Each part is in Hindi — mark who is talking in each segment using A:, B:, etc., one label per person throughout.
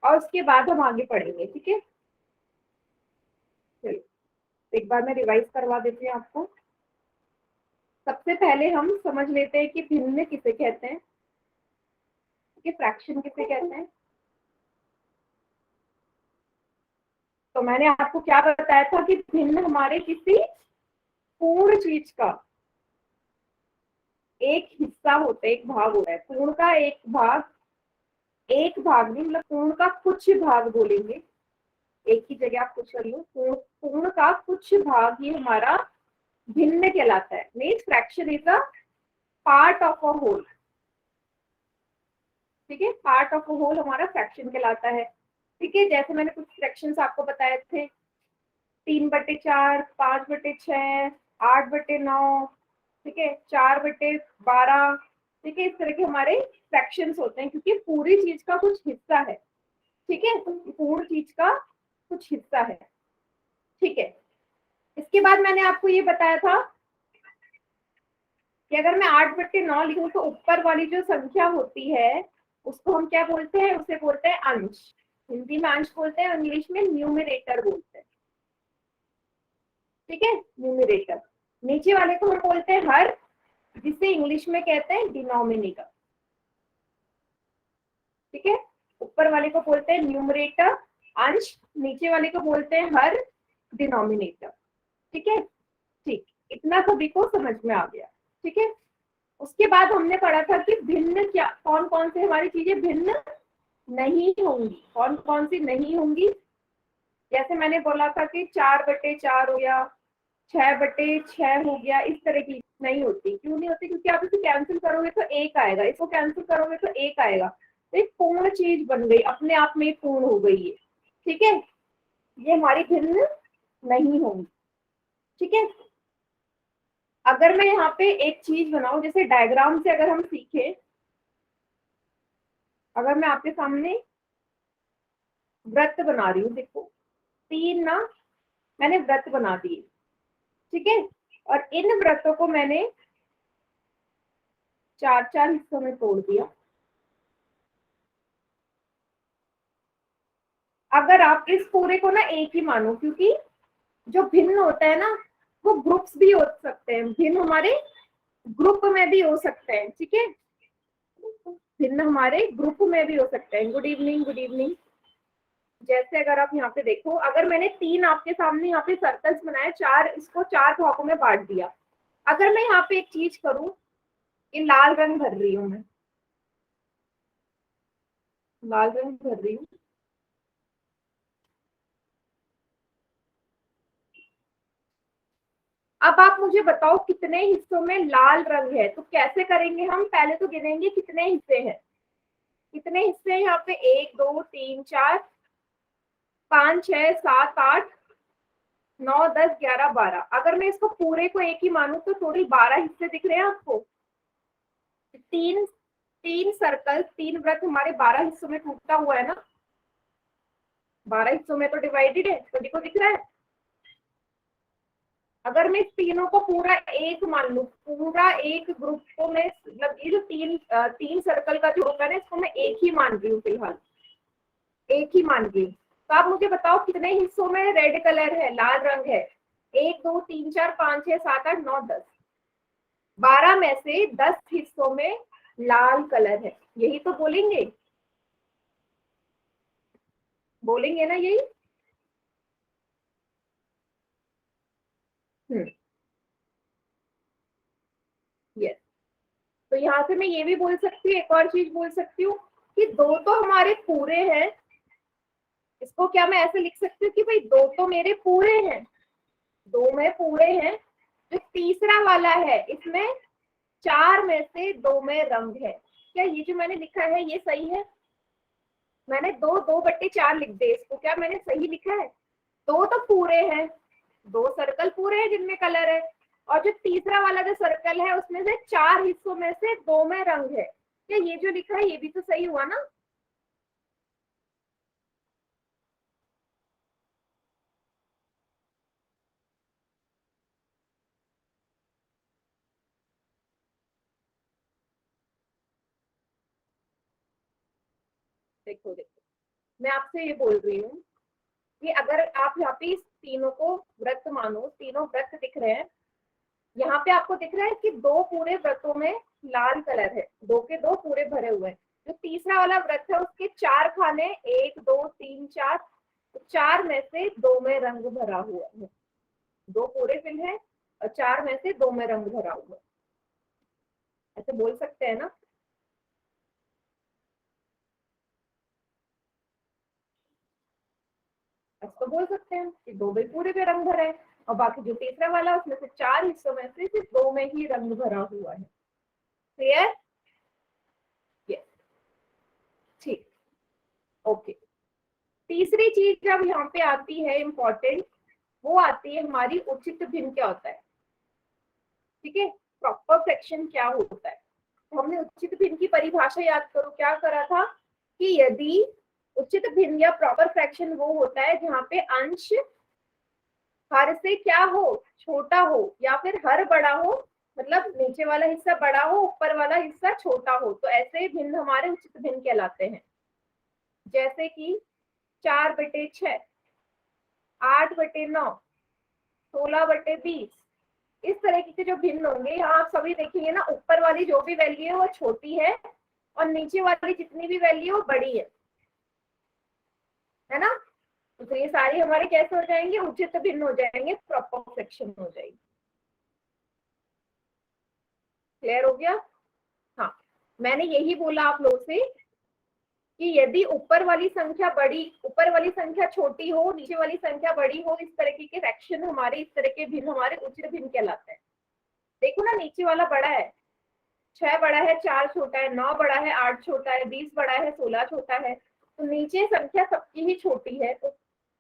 A: और उसके बाद हम आगे पढ़ेंगे, ठीक है। चलो एक बार मैं रिवाइज करवा देती हूँ आपको। सबसे पहले हम समझ लेते हैं कि भिन्न किसे कहते हैं, कि फ्रैक्शन किसे कहते हैं। तो मैंने आपको क्या बताया था कि भिन्न हमारे किसी पूर्ण चीज का एक हिस्सा होता है, एक भाग होता है। पूर्ण का एक भाग, एक भाग नहीं मतलब पूर्ण का कुछ भाग बोलेंगे, एक ही जगह आप कुछ कर लो। पूर्ण का कुछ भाग ही हमारा भिन्न कहलाता है। Means fraction is a part of a whole, ठीक है। पार्ट ऑफ अ होल हमारा फ्रैक्शन कहलाता है, ठीक है। जैसे मैंने कुछ फ्रैक्शंस आपको बताए थे, 3/4, 5/6, 8/9, ठीक है, 4/12, ठीक है। इस तरह के हमारे फ्रैक्शंस होते हैं, क्योंकि पूरी चीज का कुछ हिस्सा है, ठीक है। पूर्ण चीज का कुछ हिस्सा है, ठीक है। इसके बाद मैंने आपको ये बताया था कि अगर मैं 8/9 लिखूं तो ऊपर वाली जो संख्या होती है उसको हम क्या बोलते हैं, उसे बोलते हैं अंश। हिंदी में अंश बोलते हैं, इंग्लिश में न्यूमरेटर बोलते हैं, ठीक है, न्यूमरेटर। नीचे वाले को हम बोलते हैं हर, जिसे इंग्लिश में कहते हैं डिनोमिनेटर, ठीक है। ऊपर वाले को बोलते हैं न्यूमरेटर, अंश, नीचे वाले को बोलते हैं हर, डिनोमिनेटर, ठीक है। ठीक, इतना सभी को समझ में आ गया, ठीक है। उसके बाद हमने पढ़ा था कि भिन्न क्या, कौन कौन से हमारी चीजें भिन्न नहीं होंगी, कौन कौन सी नहीं होंगी। जैसे मैंने बोला था कि 4/4 हो गया, 6/6 हो गया, इस तरह की नहीं होती। क्यों नहीं होती? क्योंकि आप इसे कैंसिल करोगे तो एक आएगा, इसको कैंसिल करोगे तो एक आएगा, तो एक पूर्ण चीज बन गई, अपने आप में पूर्ण हो गई है, ठीक है। ये हमारी भिन्न नहीं होंगी, ठीक है। अगर मैं यहाँ पे एक चीज बनाऊं, जैसे डायग्राम से अगर हम सीखे, अगर मैं आपके सामने व्रत बना रही हूँ, देखो 3 ना मैंने व्रत बना दिए, ठीक है। और इन व्रतों को मैंने 4-4 हिस्सों में तोड़ दिया। अगर आप इस पूरे को ना एक ही मानो, क्योंकि जो भिन्न होता है ना वो ग्रुप्स भी हो सकते हैं, भिन्न हमारे ग्रुप में भी हो सकते हैं, ठीक है। भिन्न हमारे ग्रुप में भी हो सकते हैं। Good evening, good evening. जैसे अगर आप यहाँ पे देखो, अगर मैंने 3 आपके सामने यहाँ पे सर्कल्स बनाए, 4, इसको 4 भागों में बांट दिया। अगर मैं यहाँ पे एक चीज करूं, ये लाल रंग भर रही हूँ मैं, लाल रंग भर रही हूँ। अब आप मुझे बताओ कितने हिस्सों में लाल रंग है। तो कैसे करेंगे हम, पहले तो गिनेंगे कितने हिस्से हैं। कितने हिस्से हैं यहाँ पे, 1 2 3 4 5 6 7 8 9 10 11 12। अगर मैं इसको पूरे को एक ही मानूं तो टोटल 12 हिस्से दिख रहे हैं आपको। तीन तीन सर्कल, 3 वृत्त हमारे 12 हिस्सों में टूटा हुआ है ना, 12 हिस्सों में तो डिवाइडेड है, सभी को दिख रहा है। अगर मैं इस तीनों को पूरा एक मान लू, पूरा एक ग्रुप को मैं, मतलब ये जो तीन सर्कल का जो होगा ना, इसको मैं एक ही मान रही हूँ फिलहाल, एक ही मान रही हूँ। तो आप मुझे बताओ कितने हिस्सों में रेड कलर है, लाल रंग है। 1 2 3 4 5 6 7 8 9 10, 12 में से 10 हिस्सों में लाल कलर है, यही तो बोलेंगे, बोलेंगे ना यही। यस। तो यहाँ से मैं ये भी बोल सकती हूँ, एक और चीज बोल सकती हूँ कि दो तो हमारे पूरे हैं। इसको क्या मैं ऐसे लिख सकती हूँ कि भाई दो तो मेरे पूरे हैं, दो में पूरे हैं। जो तीसरा वाला है इसमें 4 में से 2 में रंग है। क्या ये जो मैंने लिखा है ये सही है? मैंने 2/4 लिख दिए इसको, क्या मैंने सही लिखा है? दो तो पूरे हैं, 2 सर्कल पूरे हैं जिनमें कलर है, और जो तीसरा वाला जो सर्कल है उसमें से 4 हिस्सों में से 2 में रंग है। क्या ये जो लिखा है ये भी तो सही हुआ ना? देखो देखो, मैं आपसे ये बोल रही हूँ कि अगर आप यहाँ पे इस तीनों को व्रत मानो, तीनों व्रत दिख रहे हैं, यहाँ पे आपको दिख रहा है कि दो पूरे व्रतों में लाल कलर है, दो के दो पूरे भरे हुए हैं। जो तीसरा वाला व्रत है उसके 4 खाने, 1 2 3 4, तो 4 में से 2 में रंग भरा हुआ है, 2 पूरे फिल है और 4 में से 2 में रंग भरा हुआ है। ऐसे बोल सकते हैं ना? ऐसे तो बोल सकते हैं कि 2 में पूरे में रंग भरा है और बाकी जो तीसरा वाला उसमें से 4 हिस्सों में से सिर्फ 2 में ही रंग भरा हुआ है। क्लियर? यस, ठीक, ओके। तीसरी चीज जब यहाँ पे आती है इम्पोर्टेंट, वो आती है हमारी उचित भिन्न क्या होता है। ठीक है, प्रॉपर फ्रैक्शन क्या होता है। तो हमने उचित भिन्न की परिभाषा याद करो, क्या करा था कि यदि उचित भिन्न या प्रॉपर फ्रैक्शन वो होता है जहाँ पे अंश हर से क्या हो, छोटा हो, या फिर हर बड़ा हो, मतलब नीचे वाला हिस्सा बड़ा हो, ऊपर वाला हिस्सा छोटा हो, तो ऐसे भिन्न हमारे उचित भिन्न कहलाते हैं। जैसे कि 4/6, 8/9, 16/20, इस तरह के जो भिन्न होंगे, यहाँ आप सभी देखेंगे ना, ऊपर वाली जो भी वैल्यू है वो छोटी है और नीचे वाली जितनी भी वैल्यू है वो बड़ी है ना? तो ये सारी हमारे कैसे हो जाएंगे, उचित भिन्न हो जाएंगे, प्रॉपर फ्रैक्शन हो जाएगी। क्लियर हो गया? हाँ, मैंने यही बोला आप लोगों से कि यदि ऊपर वाली संख्या बड़ी, ऊपर वाली संख्या छोटी हो, नीचे वाली संख्या बड़ी हो, इस तरह के फ्रैक्शन हमारे, इस तरह के भिन्न हमारे उचित भिन्न कहलाते हैं। देखो ना, नीचे वाला बड़ा है, 6 बड़ा है, 4 छोटा है, 9 बड़ा है, 8 छोटा है, 20 बड़ा है, 16 छोटा है। तो नीचे संख्या सबकी ही छोटी है, तो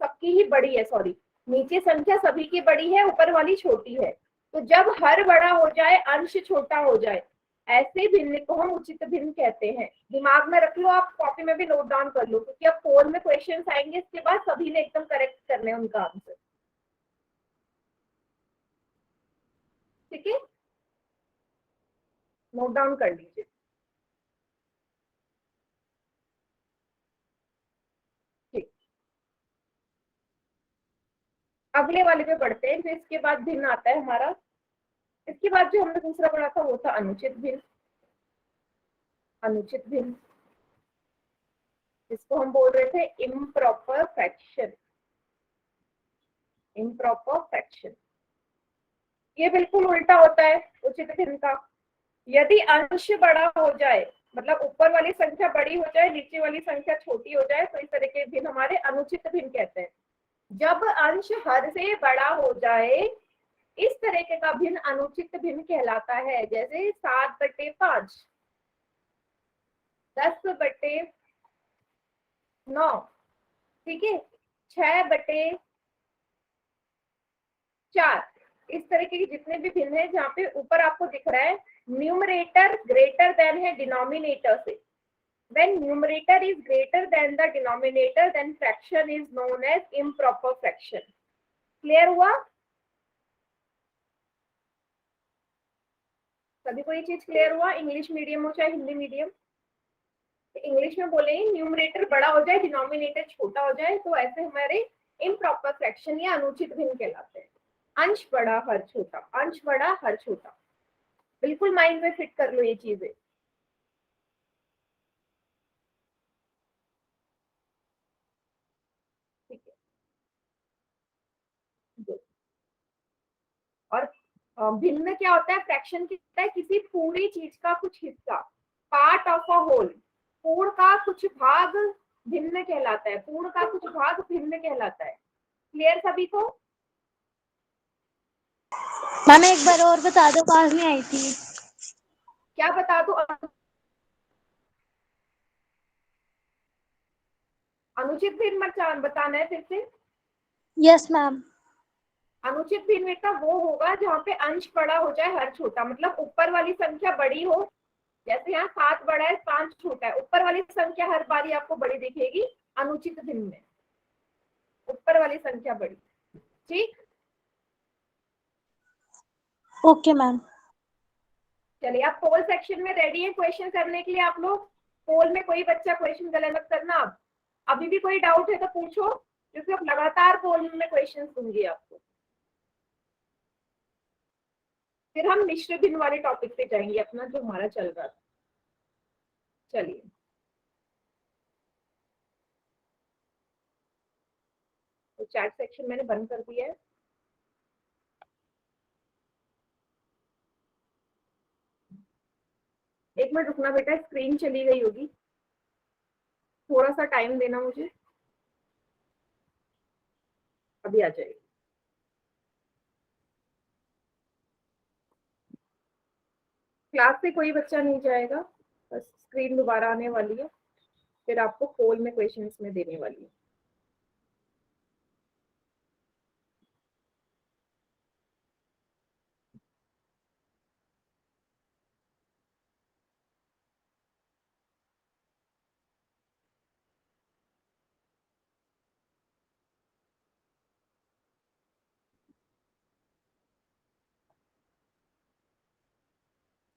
A: सबकी ही बड़ी है, सॉरी, नीचे संख्या सभी की बड़ी है, ऊपर वाली छोटी है। तो जब हर बड़ा हो जाए, अंश छोटा हो जाए, ऐसे भिन्न को हम उचित भिन्न कहते हैं। दिमाग में रख लो, आप कॉपी में भी नोट डाउन कर लो, क्योंकि अब पोल में क्वेश्चन आएंगे, इसके बाद सभी ने एकदम करेक्ट करने उनका आंसर। ठीक है, नोट डाउन कर लीजिए। ठीक, अगले वाले पे बढ़ते हैं। फिर इसके बाद भिन्न आता है हमारा, इसके बाद जो हमने दूसरा पढ़ा था वो था अनुचित भिन्न। अनुचित भिन्न, इसको हम बोल रहे थे इम्प्रॉपर फ्रैक्शन। इम्प्रॉपर फ्रैक्शन ये बिल्कुल उल्टा होता है उचित भिन्न का। यदि अंश बड़ा हो जाए, मतलब ऊपर वाली संख्या बड़ी हो जाए, नीचे वाली संख्या छोटी हो जाए, तो इस तरह के भिन्न हमारे अनुचित भिन्न कहते हैं। जब अंश हर से बड़ा हो जाए, इस तरह का भिन्न अनुचित भिन्न कहलाता है। जैसे 7/5, 10/9, ठीक है, 6/4, इस तरीके के जितने भी भिन्न है, जहाँ पे ऊपर आपको दिख रहा है न्यूमरेटर ग्रेटर देन है डिनोमिनेटर से। when numerator is greater than the denominator, then fraction is known as improper fraction. clear हुआ? सभी को ये चीज क्लियर हुआ? इंग्लिश मीडियम हो चाहे हिंदी मीडियम, इंग्लिश में बोले न्यूमरेटर बड़ा हो जाए, डिनोमिनेटर छोटा हो जाए, तो ऐसे हमारे इम्प्रॉपर फ्रैक्शन या अनुचित भिन्न कहलाते हैं। अंश बड़ा हर छोटा, अंश बड़ा हर छोटा, बिल्कुल माइंड में फिट कर लो ये चीजें। ठीक है, और भिन्न क्या होता है, फ्रैक्शन क्या होता है, किसी पूरी चीज का कुछ हिस्सा, पार्ट ऑफ अ होल, पूर्ण का कुछ भाग भिन्न कहलाता है, पूर्ण का कुछ भाग भिन्न कहलाता है। क्लियर सभी को?
B: मैम एक बार और बता दो, आवाज नहीं आई थी।
A: क्या बता दो? अनुचित भिन्न बताना है फिर से?
B: Yes ma'am.
A: अनुचित भिन्न बेटा वो होगा जहाँ पे अंश बड़ा हो जाए हर छोटा, मतलब ऊपर वाली संख्या बड़ी हो, जैसे यहाँ 7 बड़ा है 5 छोटा है, ऊपर वाली संख्या हर बारी आपको बड़ी दिखेगी अनुचित भिन्न में, ऊपर वाली संख्या बड़ी। ठीक,
B: ओके मैम।
A: चलिए, आप पोल सेक्शन में रेडी है क्वेश्चन करने के लिए? आप लोग पोल में कोई बच्चा क्वेश्चन गलत मत करना। अब अभी भी कोई डाउट है तो पूछो, क्योंकि अब लगातार पोल में क्वेश्चन दूंगी आपको। फिर हम मिश्र भिन्न वाले टॉपिक पे जाएंगे अपना, जो हमारा चल रहा था। चलिए, तो चैट सेक्शन मैंने बंद कर दिया है। एक मिनट रुकना बेटा, स्क्रीन चली गई होगी, थोड़ा सा टाइम देना मुझे, अभी आ जाएगी। क्लास से कोई बच्चा नहीं जाएगा, बस स्क्रीन दोबारा आने वाली है, फिर आपको पोल में क्वेश्चंस में देने वाली है।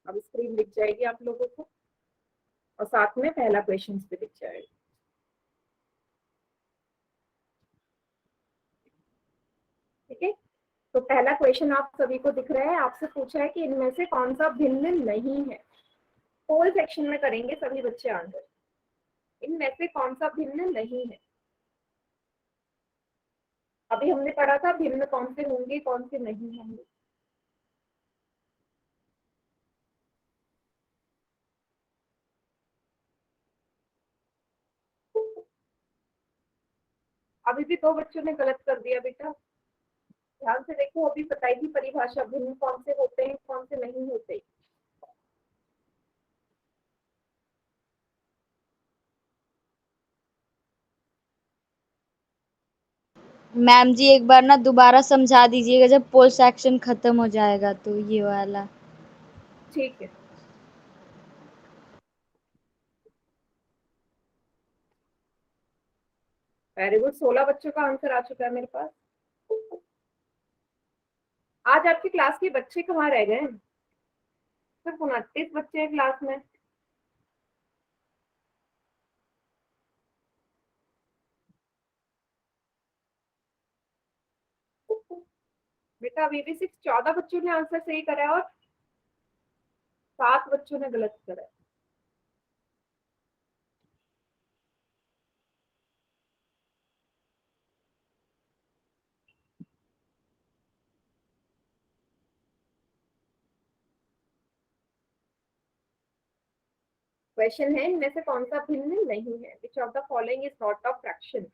A: अब स्क्रीन दिख जाएगी आप लोगों को, और साथ में पहला क्वेश्चन भी दिख जाएगा। ठीक है, तो पहला क्वेश्चन आप सभी को दिख रहा है, आपसे पूछा है कि इनमें से कौन सा भिन्न नहीं है। पोल सेक्शन में करेंगे सभी बच्चे आंसर, इनमें से कौन सा भिन्न नहीं है। अभी हमने पढ़ा था भिन्न कौन से होंगे कौन से नहीं होंगे। अभी भी दो बच्चों ने गलत कर दिया बेटा, ध्यान से देखो, अभी बताएगी परिभाषा भिन्न कौन से होते हैं कौन से नहीं होते।
C: मैम जी एक बार ना दोबारा समझा दीजिएगा जब पोल सेक्शन खत्म हो जाएगा तो ये वाला।
A: ठीक है, वेरी गुड, 16 बच्चों का आंसर आ चुका है मेरे पास। आज आपकी क्लास के बच्चे कहाँ रह गए? सिर्फ 29 बच्चे हैं क्लास में। बेटा अभी भी सिर्फ 14 बच्चों ने आंसर सही करा है और 7 बच्चों ने गलत करा है। क्वेश्चन है इनमें से कौन सा भिन्न नहीं है, which of the following is not a fraction.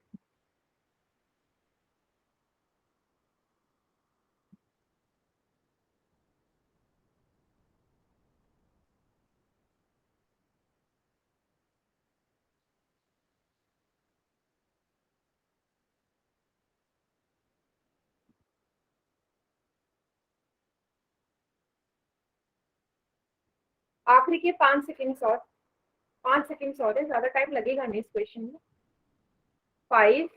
A: आखिरी के 5 सेकेंड्स और, 5 सेकेंड्स और है, ज्यादा टाइम लगेगा नहीं इस क्वेश्चन में। 5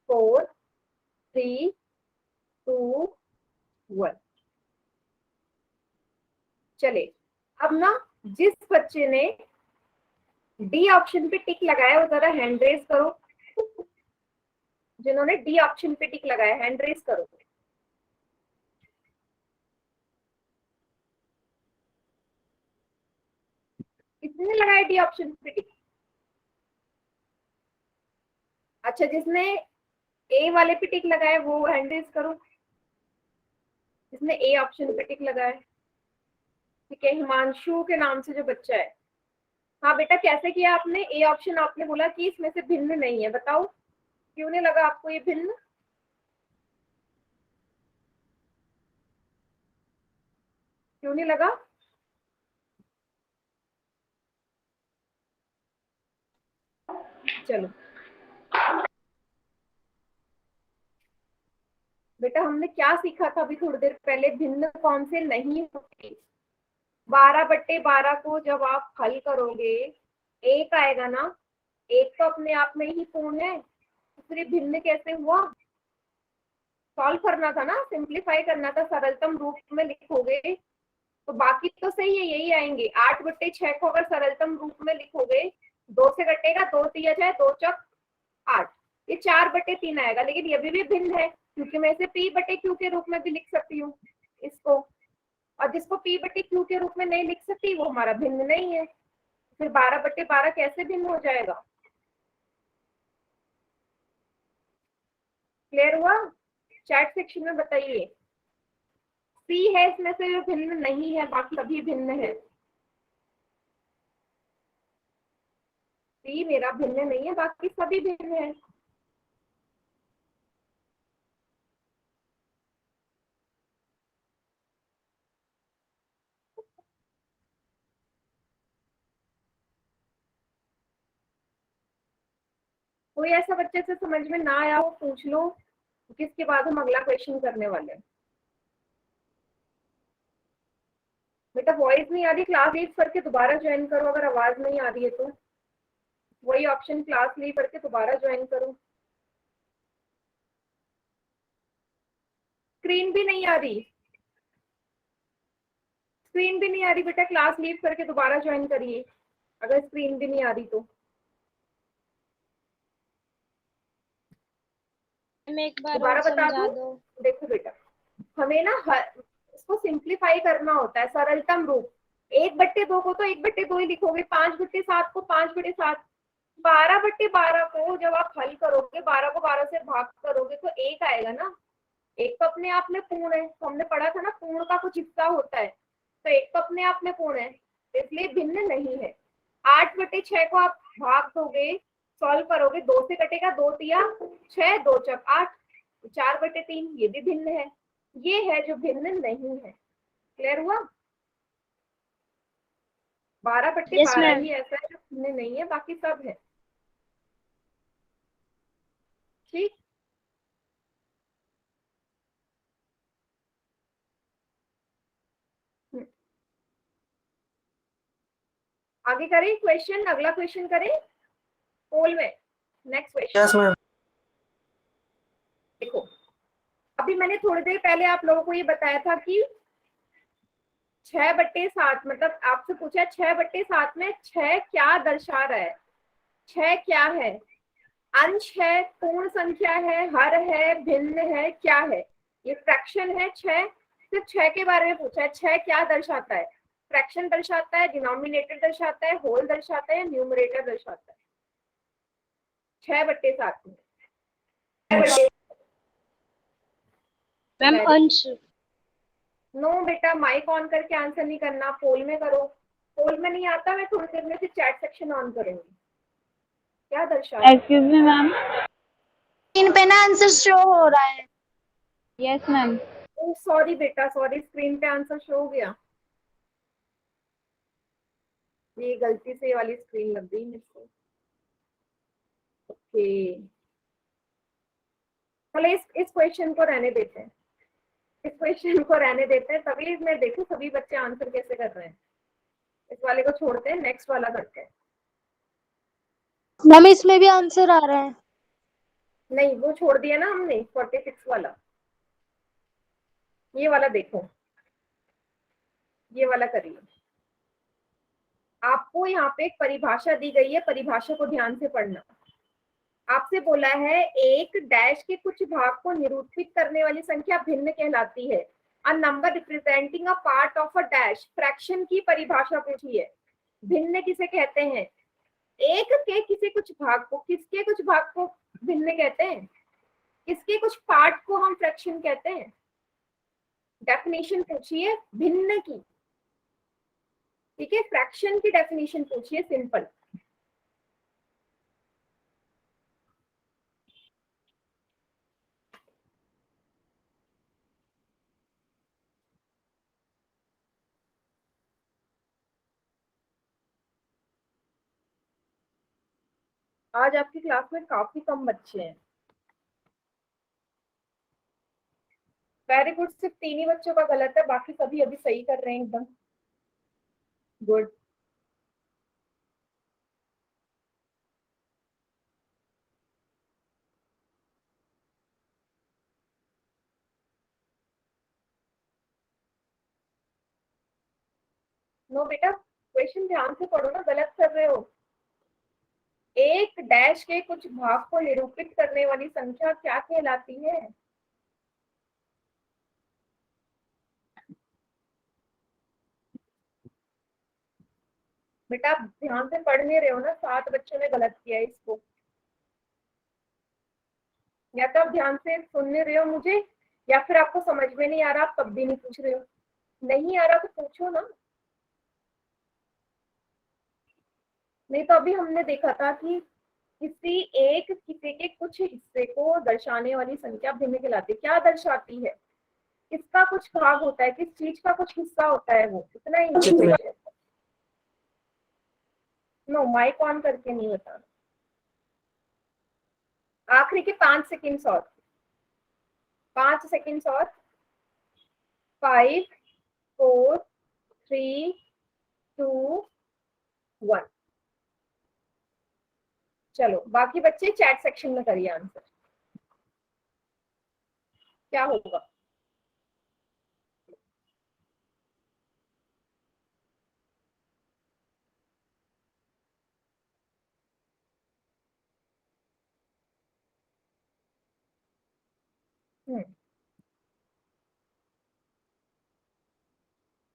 A: 4 3 2 1। चले, अब ना जिस बच्चे ने डी ऑप्शन पे टिक लगाया वो जरा हैंड रेज करो। जिन्होंने डी ऑप्शन पे टिक लगाया हैंड रेज करो। किसने लगाया डी ऑप्शन पे टिक? अच्छा, जिसने ए वाले पे टिक लगाया वो हैंड रेज करो, जिसने ए ऑप्शन पे टिक लगाया। ठीक है, हिमांशु के नाम से जो बच्चा है। हाँ बेटा, कैसे किया आपने? ए ऑप्शन आपने बोला कि इसमें से भिन्न नहीं है, बताओ क्यों नहीं लगा आपको ये भिन्न? क्यों नहीं लगा? चलो बेटा, हमने क्या सीखा था अभी थोड़ी देर पहले, भिन्न कौन से नहीं होते। 12/12 को जब आप हल करोगे एक आएगा ना, एक तो अपने आप में ही पूर्ण है, दूसरी भिन्न कैसे हुआ? सॉल्व करना था ना, सिंप्लीफाई करना था, सरलतम रूप में लिखोगे तो बाकी तो सही है, यही आएंगे। 8/6 को अगर सरलतम रूप में लिखोगे, 2 से कटेगा, 2 दिया जाए 2 चक 8, ये 4/3 आएगा, लेकिन ये भी भिन्न है क्योंकि मैं इसे p/q के रूप में भी लिख सकती हूँ इसको, और जिसको p/q के रूप में नहीं लिख सकती वो हमारा भिन्न नहीं है। फिर 12/12 कैसे भिन्न हो जाएगा? क्लियर हुआ? चैट सेक्शन में बताइए। सी है इसमें से जो भिन्न नहीं है, बाकी सभी भिन्न है। सी मेरा भिन्न नहीं है, बाकी सभी भिन्न है। कोई ऐसा बच्चे से समझ में ना आया हो पूछ लो, किसके बाद हम अगला क्वेश्चन करने वाले हैं। बेटा वॉइस नहीं आ रही, क्लास लीव करके दोबारा ज्वाइन करो। अगर आवाज नहीं आ रही है तो वही ऑप्शन, क्लास लीव करके दोबारा ज्वाइन करो। स्क्रीन भी नहीं आ रही, स्क्रीन भी नहीं आ रही बेटा, क्लास लीव करके दोबारा ज्वाइन करिए अगर स्क्रीन भी नहीं आ रही तो।
B: मैं एक बार
A: दोबारा
B: और
A: बता
B: समझा
A: दूं,
B: दो।
A: देखो बेटा, हमें ना इसको सिंप्लीफाई करना होता है, सरलतम रूप। 1/2 को तो 1/2 ही लिखोगे, 5/7 को 5/7, 12/12 को जब आप हल करोगे, 12 को 12 से भाग करोगे तो 1 आएगा ना। एक तो अपने आप में पूर्ण है, तो हमने पढ़ा था ना पूर्ण का कुछ हिस्सा होता है, तो एक तो अपने आप में पूर्ण है, इसलिए भिन्न नहीं है। 8/6 को आप भाग दोगे, सॉल्व करोगे, 2 से कटेगा, 2 तिया 6, 2 चक 8, 4/3, ये भी भिन्न है। ये है जो भिन्न नहीं है। क्लियर हुआ? बारह बट्टे
B: यस
A: बारह
B: मैम।
A: ही ऐसा है जो भिन्न नहीं है, बाकी सब है। ठीक, आगे करें क्वेश्चन, अगला क्वेश्चन करें पोल में। Next question.
D: Yes ma'am.
A: देखो, अभी मैंने थोड़ी देर पहले आप लोगों को ये बताया था कि 6/7, मतलब आपसे पूछा 6/7 में 6 क्या दर्शा रहा है? 6 क्या है? अंश है, पूर्ण संख्या है, हर है, भिन्न है, क्या है? ये फ्रैक्शन है 6। सिर्फ 6 के बारे में पूछा है। 6 क्या दर्शाता है? फ्रैक्शन दर्शाता है, डिनोमिनेटर दर्शाता है, होल दर्शाता है, न्यूमरेटर दर्शाता है। 6/7 में
B: मैम अंश।
A: नो बेटा, माइक ऑन करके आंसर नहीं करना, पोल में करो। पोल में नहीं आता, मैं थोड़ी देर में फिर चैट सेक्शन ऑन करूंगी। क्या दर्शा रहा है?
C: Excuse me ma'am.
B: स्क्रीन पे ना आंसर शो हो रहा है।
C: Yes ma'am.
A: ओह सॉरी बेटा, सॉरी, स्क्रीन पे आंसर शो हो गया। ये गलती से ये वाली स्क्रीन लग गई मेरे को। ओके, चलो इस क्वेश्चन को रहने देते हैं, इस क्वेश्चन को रहने देते हैं। तभी मैं देखूं सभी बच्चे आंसर कैसे कर रहे हैं। इस वाले को छोड़ते हैं, नेक्स्ट वाला करते हैं।
B: मैम इसमें भी आंसर आ रहा है।
A: नहीं, वो छोड़ दिया ना हमने, 46 वाला। ये वाला देखो, ये वाला करिए। आपको यहाँ पे एक परिभाषा दी गई है, परिभाषा को ध्यान से पढ़ना। आपसे बोला है एक डैश के कुछ भाग को निरूपित करने वाली संख्या भिन्न कहलाती है। अ number representing a part of a dash, fraction की परिभाषा पूछी है। भिन्न किसे कहते हैं? एक के किसी कुछ भाग को, किसके कुछ भाग को भिन्न कहते हैं? किसके कुछ पार्ट को हम फ्रैक्शन कहते हैं? डेफिनेशन पूछिए भिन्न की, ठीक है? फ्रैक्शन की डेफिनेशन पूछिए, सिंपल। आज आपकी क्लास में काफी कम बच्चे हैं। वेरी गुड, सिर्फ 3 ही बच्चों का गलत है, बाकी सभी अभी सही कर रहे हैं एकदम। गुड। नो बेटा, क्वेश्चन ध्यान से पढ़ो ना, गलत कर रहे हो। एक डैश के कुछ भाग को निरूपित करने वाली संख्या क्या कहलाती है? बेटा आप ध्यान से पढ़ नहीं रहे हो ना, 7 बच्चों ने गलत किया है इसको। या तो आप ध्यान से सुन नहीं रहे हो मुझे, या फिर आपको समझ में नहीं आ रहा, आप तब भी नहीं पूछ रहे हो। नहीं आ रहा तो पूछो ना। नहीं तो अभी हमने देखा था कि किसी के कुछ हिस्से को दर्शाने वाली संख्या भिन्न कहलाती है। क्या दर्शाती है? किसका कुछ भाग होता है, किस चीज का कुछ हिस्सा होता है, वो इतना ही। नो, माइक ऑन करके नहीं बताना। आखिरी के 5 सेकेंड्स और, 5 सेकेंड्स और। 5, 4, 3, 2, 1। चलो बाकी बच्चे चैट सेक्शन में करिए आंसर, क्या होगा।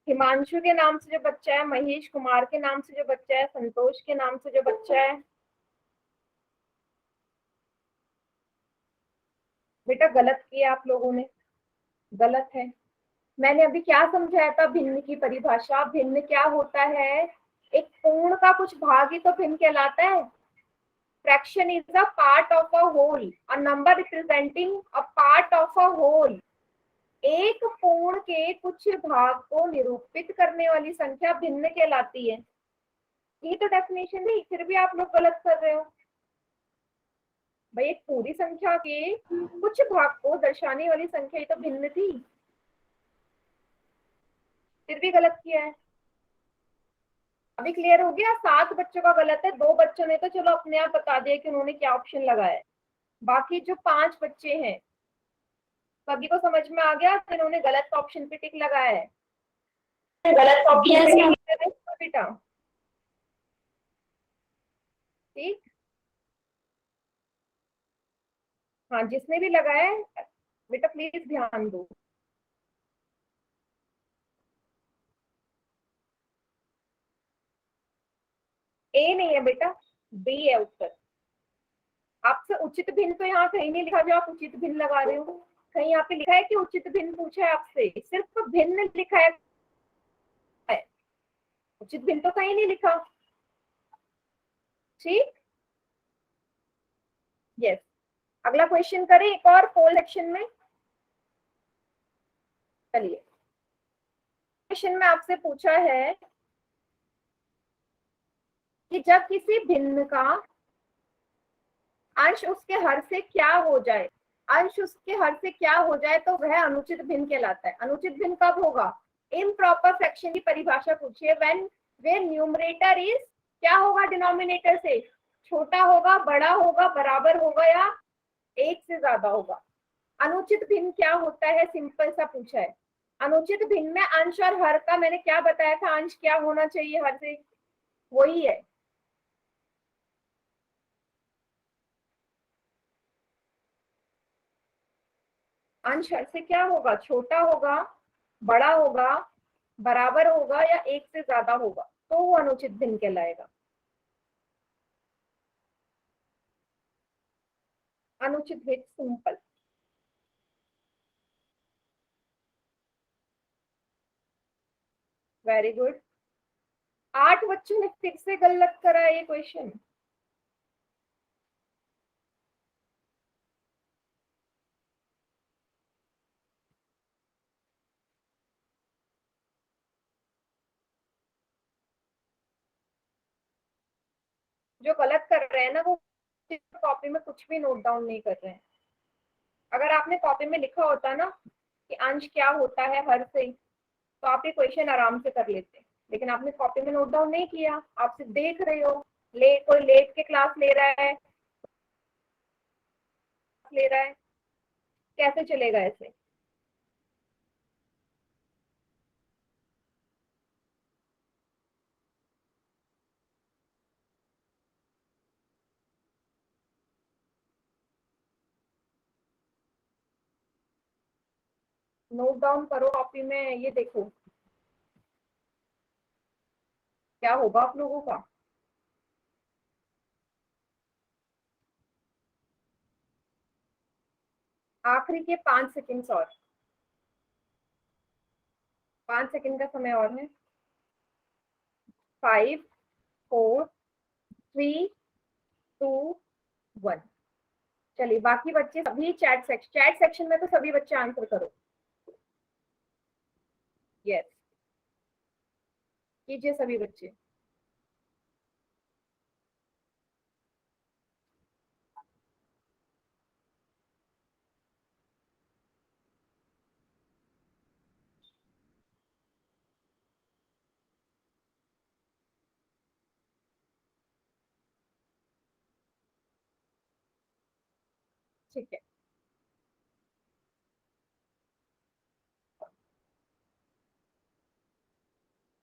A: हिमांशु के नाम से जो बच्चा है, महेश कुमार के नाम से जो बच्चा है, संतोष के नाम से जो बच्चा है, बेटा गलत किया आप लोगों ने, गलत है। मैंने अभी क्या समझाया था भिन्न की परिभाषा? भिन्न क्या होता है? एक पूर्ण का कुछ भाग ही तो भिन्न कहलाता है। Fraction is a part of a whole, a number representing a part of a whole. एक पूर्ण के कुछ भाग को निरूपित करने वाली संख्या भिन्न कहलाती है। ये तो डेफिनेशन है, फिर भी आप लोग गलत कर रहे हो। भाई एक पूरी संख्या के कुछ भाग को दर्शाने वाली संख्या तो भिन्न थी, फिर भी गलत किया है। अभी क्लियर हो गया? 7 बच्चों का गलत है, 2 बच्चों ने तो चलो अपने आप बता दिया कि उन्होंने क्या ऑप्शन लगाया है। बाकी जो 5 बच्चे हैं, सभी को समझ में आ गया कि इन्होंने गलत ऑप्शन पे टिक लगाया है। गलत ऑप्शन बेटा, ठीक। हाँ जिसने भी लगाया है बेटा प्लीज ध्यान दो। ए नहीं है बेटा, बी है उत्तर। आपसे उचित भिन्न तो यहाँ कहीं नहीं लिखा जो आप उचित भिन्न लगा रहे हो। कहीं यहाँ पे लिखा है कि उचित भिन्न पूछा है आपसे? सिर्फ तो भिन्न लिखा है, उचित भिन्न तो कहीं नहीं लिखा। ठीक, यस। अगला क्वेश्चन करें एक और पोल सेक्शन में। चलिए, क्वेश्चन में आपसे पूछा है कि जब किसी भिन्न का अंश उसके हर से क्या हो जाए, अंश उसके हर से क्या हो जाए तो वह अनुचित भिन्न कहलाता है। अनुचित भिन्न कब होगा? इम्प्रॉपर फ्रैक्शन की परिभाषा पूछिए। व्हेन वेयर न्यूमरेटर इज, क्या होगा डिनोमिनेटर से? छोटा होगा, बड़ा होगा, बराबर होगा या एक से ज्यादा होगा। अनुचित भिन्न क्या होता है? सिंपल सा पूछा है। अनुचित भिन्न में अंश और हर का मैंने क्या बताया था, अंश क्या होना चाहिए हर से, वही है। अंश हर से क्या होगा? छोटा होगा, बड़ा होगा, बराबर होगा या एक से ज्यादा होगा, तो वो अनुचित भिन्न कहलाएगा। अनुचित भिन्न सिंपल। Very good. 8 बच्चों ने फिर से गलत करा ये क्वेश्चन। जो गलत कर रहे हैं ना वो कॉपी में कुछ भी नोट डाउन नहीं कर रहे हैं। अगर आपने कॉपी में लिखा होता ना कि अंश क्या होता है हर से, तो आप ये क्वेश्चन आराम से कर लेते। लेकिन आपने कॉपी में नोट डाउन नहीं किया, आप सिर्फ देख रहे हो। कोई लेट के क्लास ले रहा है, कैसे चलेगा ऐसे? नोट डाउन करो कॉपी में, ये देखो क्या होगा आप लोगों का। आखिरी के 5 सेकेंड और, 5 सेकेंड का समय और है। 5, 4, 3, 2, 1। चलिए बाकी बच्चे सभी चैट सेक्शन में तो सभी बच्चे आंसर करो। यस, कीजिए सभी बच्चे। ठीक है,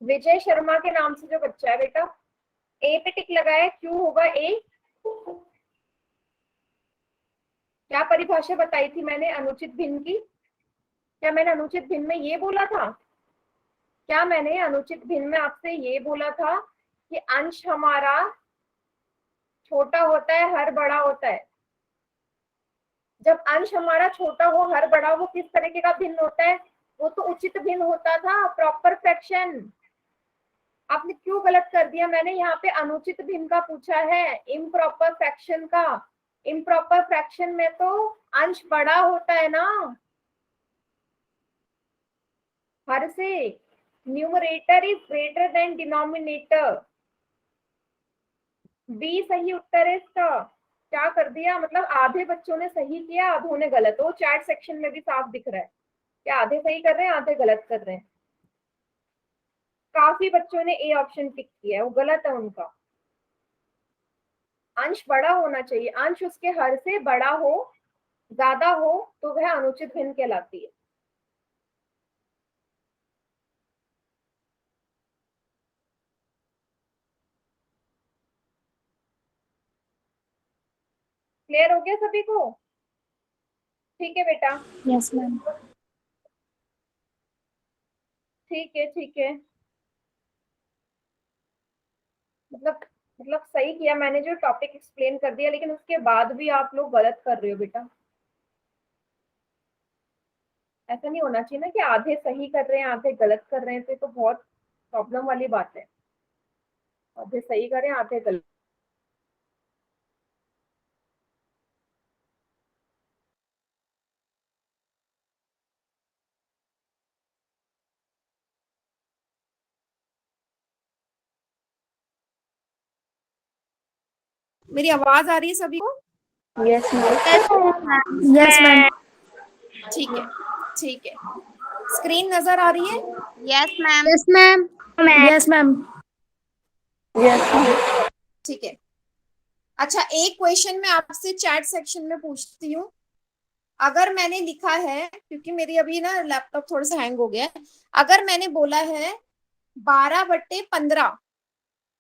A: विजय शर्मा के नाम से जो बच्चा है बेटा, ए पे टिक लगाए, क्यों होगा ए? क्या परिभाषा बताई थी मैंने अनुचित भिन्न की? क्या मैंने अनुचित भिन्न में ये बोला था? क्या मैंने अनुचित भिन्न में आपसे ये बोला था कि अंश हमारा छोटा होता है, हर बड़ा होता है? जब अंश हमारा छोटा हो, हर बड़ा, वो किस तरीके का भिन्न होता है? वो तो उचित भिन्न होता था, प्रॉपर फ्रैक्शन। आपने क्यों गलत कर दिया? मैंने यहाँ पे अनुचित भिन्न का पूछा है, इम्प्रॉपर फ्रैक्शन का। इम्प्रॉपर फ्रैक्शन में तो अंश बड़ा होता है ना हर से। Numerator is greater than denominator. B सही उत्तर है इसका। क्या कर दिया, मतलब आधे बच्चों ने सही किया, आधों ने गलत। वो चैट सेक्शन में भी साफ दिख रहा है कि आधे सही कर रहे हैं, आधे गलत कर रहे हैं। काफी बच्चों ने ए ऑप्शन टिक किया है, वो गलत है उनका। अंश बड़ा होना चाहिए, अंश उसके हर से बड़ा हो, ज्यादा हो, तो वह अनुचित भिन्न कहलाती है। क्लियर हो गया सभी को? ठीक है बेटा,
B: यस मैम।
A: ठीक है ठीक है। मतलब मतलब सही किया मैंने जो टॉपिक एक्सप्लेन कर दिया, लेकिन उसके बाद भी आप लोग गलत कर रहे हो बेटा। ऐसा नहीं होना चाहिए ना कि आधे सही कर रहे हैं आधे गलत कर रहे हैं, तो ये तो बहुत प्रॉब्लम वाली बात है। आधे सही करें आधे गलत। मेरी आवाज आ रही है सभी को?
B: Yes ma'am.
C: Yes ma'am.
A: ठीक है ठीक है। स्क्रीन नजर आ रही है?
B: Yes ma'am.
C: Yes ma'am. Yes ma'am.
A: ठीक है। अच्छा, एक क्वेश्चन मैं आपसे चैट सेक्शन में पूछती हूँ। अगर मैंने लिखा है, क्योंकि मेरी अभी ना लैपटॉप थोड़ा सा हैंग हो गया है, अगर मैंने बोला है 12/15,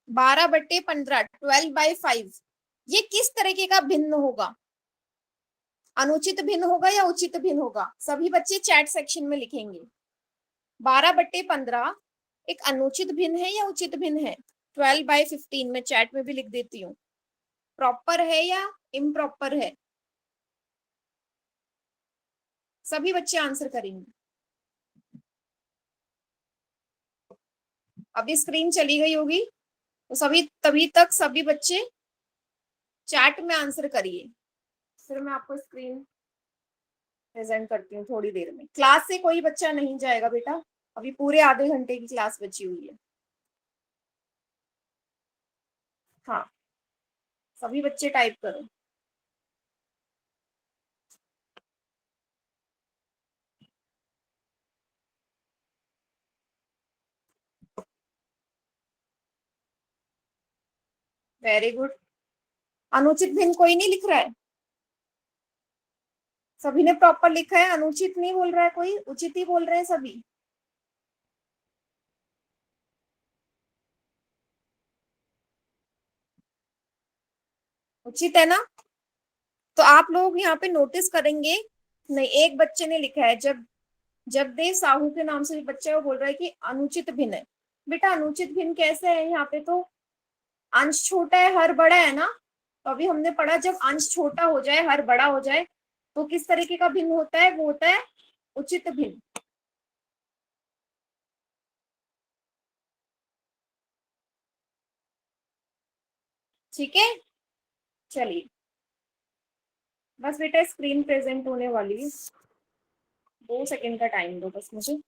A: 12/15, 12/5, ये किस तरीके का भिन्न होगा? अनुचित भिन्न होगा या उचित भिन्न होगा? सभी बच्चे चैट सेक्शन में लिखेंगे। 12/15 एक अनुचित भिन्न है या उचित भिन्न है? 12/15 में चैट में भी लिख देती हूँ। प्रॉपर है या इम्प्रॉपर है? सभी बच्चे आंसर करेंगे। अभी स्क्रीन चली गई होगी तो सभी तभी तक सभी बच्चे चैट में आंसर करिए, फिर मैं आपको स्क्रीन प्रेजेंट करती हूँ थोड़ी देर में। क्लास से कोई बच्चा नहीं जाएगा बेटा, अभी पूरे आधे घंटे की क्लास बची हुई है। हाँ, सभी बच्चे टाइप करो। Very good. अनुचित भिन्न कोई नहीं लिख रहा है? सभी ने प्रॉपर लिखा है, अनुचित नहीं बोल रहा है कोई, उचित ही बोल रहे हैं सभी। उचित है ना? तो आप लोग यहाँ पे नोटिस करेंगे, नहीं एक बच्चे ने लिखा है, जब जगदेव साहू के नाम से जो बच्चा है वो बोल रहा है कि अनुचित भिन्न है। बेटा अनुचित भिन्न कैसे है, यहाँ पे तो अंश छोटा है हर बड़ा है ना। तो अभी हमने पढ़ा जब अंश छोटा हो जाए हर बड़ा हो जाए तो किस तरीके का भिन्न होता है, वो होता है उचित भिन्न। ठीक है, चलिए बस बेटा स्क्रीन प्रेजेंट होने वाली है, 2 सेकंड का टाइम दो बस मुझे।